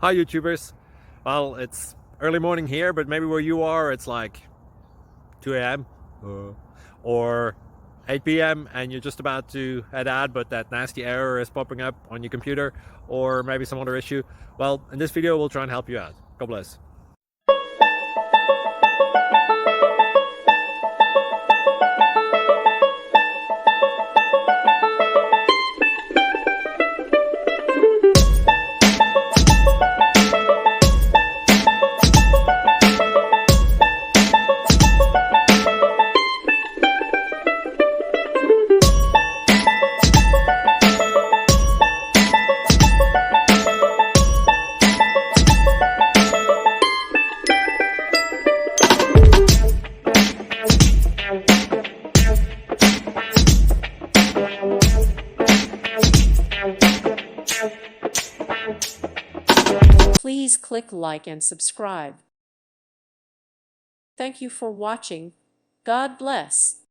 Hi YouTubers. Well, it's early morning here, but maybe where you are it's like 2 a.m. or 8 p.m. and you're just about to head out, but that nasty error is popping up on your computer, or maybe some other issue. Well, in this video we'll try and help you out. God bless. Please click like and subscribe. Thank you for watching. God bless.